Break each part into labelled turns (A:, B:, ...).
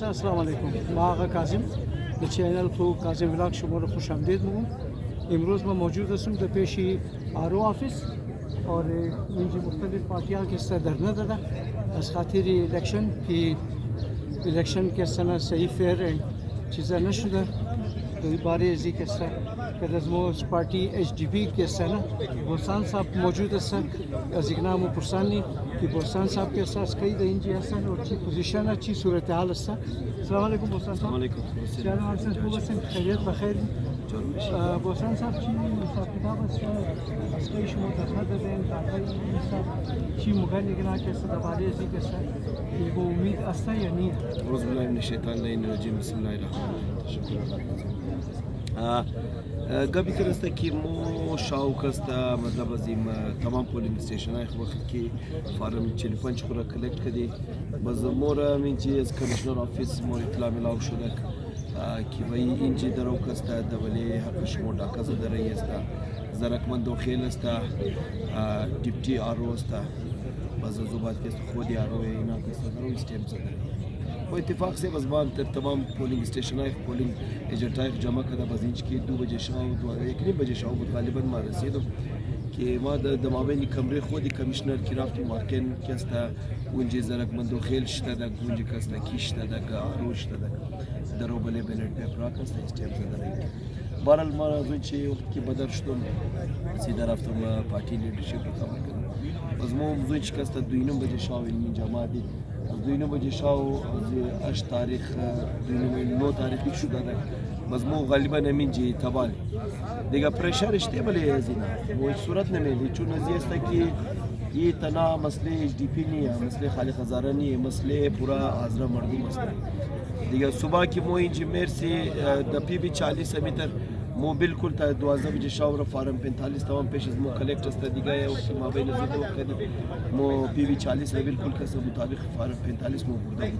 A: دوستان السلام علیکم. ما آقا کاظم به چینل تو کاظم ولاگ شما رو خوش آمدید میگم. امروز ما موجود هستم در پیش آرو آفیس اور اینجا مختلف پارتی‌ها که است در نداره از خاطر الکشن که سنا صحیح فیر چیزا نشده باره ازی که است که از ما پارتی HDP که سنا بوسان صاحب موجود است از یک نام پرسانی که بوسان صاحب که است که اینجا هستن و چی پوزیشن چی صورتحال است. السلام علیکم بوسان صاحب.
B: علیکم
A: جناب حسن خوب هستین؟ خیریت بخیر؟ بوسان صاحب چی حساب کتاب است از که شما دخل دادین تاکای حساب چی مگه نگنا که است درباره ازی که است که امید است یا نه؟
B: اعوذ بالله من الشیطان الرجیم بسم الله الرحمن الرحیم. گبی کرسته کی مو شاو کستا مطلب ازیم تمام پولینگ سټیشن ای وخت کی فارم 45 خورا کلیکټ کړي بز مور من چی از کمشنر آفیس مور اطلاع ملاو شده کی وی اینجی درو کستا د ولی حق شمو ډاکا زده رہی است زرکمند و خیل است ډیپټي آرو است بز زوبات کې خودی آرو اینا کستا درو سټیم زده و اتفاق سے بزبان تر تمام پولنگ اسٹیشن پولنگ ایجنٹ جمع کرا بزینچ کی 2 بجے شام 1 بجے شام غالبا ما رسیدم که ما د مابین کمره خودی کمیشنر کی رفتیم مارکن که است اونجا زرک مندو خیل شته د اونجا کستا کیشته د روش ته درو بله بلټ پیپر کستا استیم زده بارال ما زوچی وقت کی بدر شدم سیده رفتم پارتی لیدرشپ کار کردم از مو زوچ کستا 2 بجے شام این جمع دید از 2 بجے شاو از 8 تاریخ 9 تاریخی شده ده بس مو غالبا نمینجی تبال دیگه پرشر اشته بله ازینا و صورت نمیلی چون ازی است که یہ تنا مسئله HDP نہیں ہے مسئله خالق ہزارہ نہیں ہے مسئله پورا حاضرہ مردم است دیگه صبح کی مو انجی مرسی د PB 40 میتر مو بالکل تا 12 بجے شاور فارم 45 تمام پیش از مو کلیکٹ است دیگه وقت ما بین زیدو کدی مو PB 40 بالکل کس مطابق فارم 45 مو بوده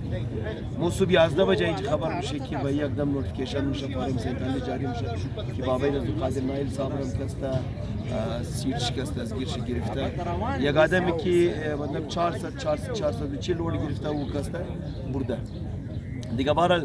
B: مو صبح 11 بجے اینج خبر میشه که با یکدم نوتیفیکیشن میشه فارم 47 جاری میشه که با بین قادر نایل صاحب هم کستا سیٹ شکست از گیرش گرفته یک آدمی که مطلب 440 لوڈ گرفته او کستا برده دیگه بارال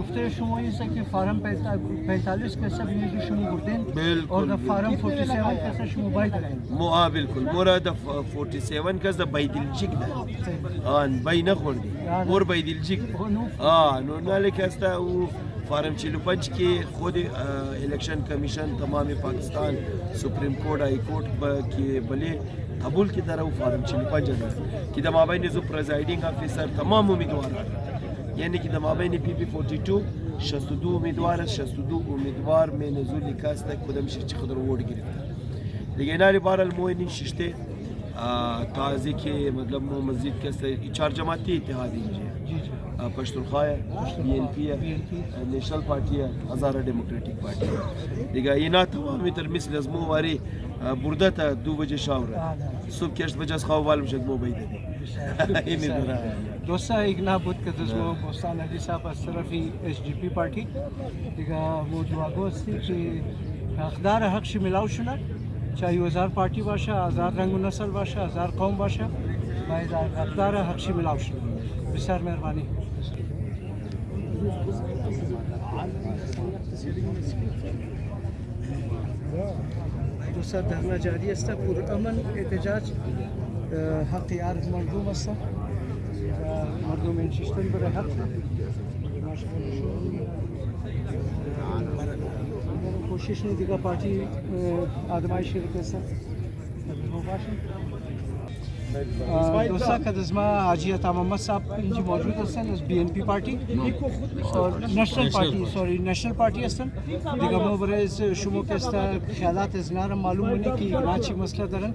A: گفته شما است که فارم 45 که سب نیز شما بردین
B: بالکل
A: اور فارم 47 که شما باید
B: مو بالکل مراد 47 که بایدلجیک ده آن بای نخوردی مور بایدلجیک نو نالک است او فارم 45 کی خود الیکشن کمیشن تمام پاکستان سپریم کورٹ های کورٹ کی بلی قبول کی طرح فارم 45 ہے کہ د مابین جو پریزائیڈنگ افیسر تمام امیدوار یعنی کہ د مابین PB 42 62 امیدوار 62 امیدوار میں نزول نکاست کدام شش خضر ووٹ گرفت دیگه ناری بارال موینی ششته تازه که مطلب مو مزید کس چهار جماعتی اتحادی ہے پشتونخوا BNP نیشنل پارتی هزاره ډیموکراټیک پارتی دیگه اینا تمامی تر مثل از مو واری برده تا 2 بجه شاوره صبح 8 بجه از خواب والم شد مو بیده اینی داره
A: دوستا یک نابود که دزمو بوستان علی صاحب از طرفی HDP پارتی دیگه مو دعاگو استی که اقدار حق ملاو شونه چاہے ہزار پارٹی باشه هزار رنگ و نسل باشه هزار قوم باشه باید اقدار حقشی ملاو شده بسیار مهربانی دوستان دهنا جاری است پر امن احتجاج حق یار مردم است مردم انشیشتن برای حق کوشش نه دیگه پارتی آدمای شرکت است دوستا که از ما حاجی تمام صاحب اینجا موجود هستن از BNP پارتی اور نشنل پارتی هستن دیگه ما برای شما که است خیالات از نار معلوم منی که راچی مسئله دارن.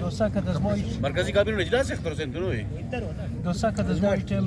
A: دوستا که دزمای
C: مرکزی کابینه اجلاس اخترسن کنوی
A: دوستا که دزمای تیم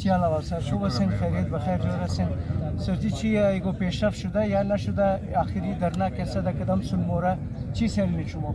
A: چی علاوه سر شو بسین خیریت بخیر جور هستین سرجی چی ایگو پیشرفت شده یا نشده آخری درنا کسا دا قدم سن مورا چی سلمی شما؟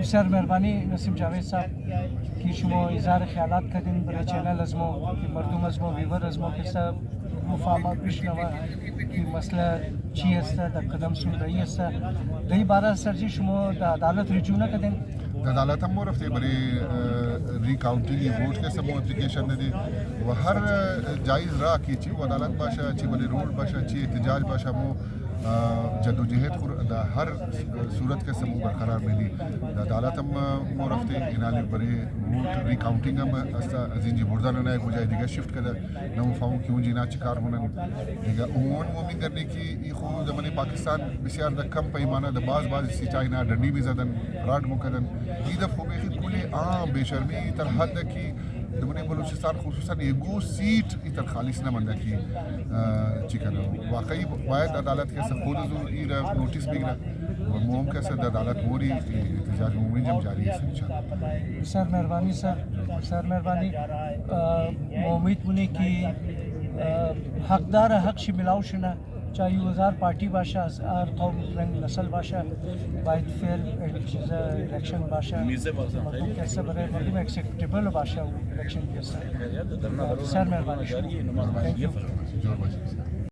A: بسیار مهربانی نسیم جاوید صاحب که شما اظهار خیالات کردین برای چینل از ما که مردم از ما ویور از ما که مفاهمات بشنوه که مسئله چی است در کدام سودایی است دی بارا سرجی شما در عدالت رجوع نکردین
D: عدالت هم رفته برای ریکاؤنٹنگ ووٹ کے سمو اپلیکیشن دے و ہر جائز راہ کی چی و عدالت باشا چی برای رول باشا چی احتجاج باشا مو جدوجہد دا ہر صورت کے سمو برقرار ملی عدالت ہم مو رفتے انالی برای ووٹ ریکاؤنٹنگ ہم زنجی بردان نائے گجائے دیگا شفٹ کدا نمو فاؤں کیوں جینا چکار ہونا دیگا عموماً مومن کرنے کی ای خود زمانی پاکستان بسیار دا کم پیمانہ دا باز سی چائنا ڈنڈی بھی زدن راڈ مکدن ای دفعہ بیخی کلی عام بے شرمی تر حد کی دمنے بلوچستان خصوصاً ایگو سیٹ اتر خالص نہ مندہ کی چکن واقعی باید عدالت کے خود ایرا نوٹس بھی گرا موم کے ساتھ عدالت موری احتجاج مومن جب جاری ہے انشاءاللہ
A: سر مہربانی سر مہربانی امید بنے کی حقدار حق شی ملاو شنا چاہیے وزار پارٹی باشا ہر قوم رنگ نسل باشا باید فیر الیکشن باشا کیسا برای مردم ایکسیپٹیبل باشا الیکشن کیسا سر مہربانی شما
D: جوڑ باشا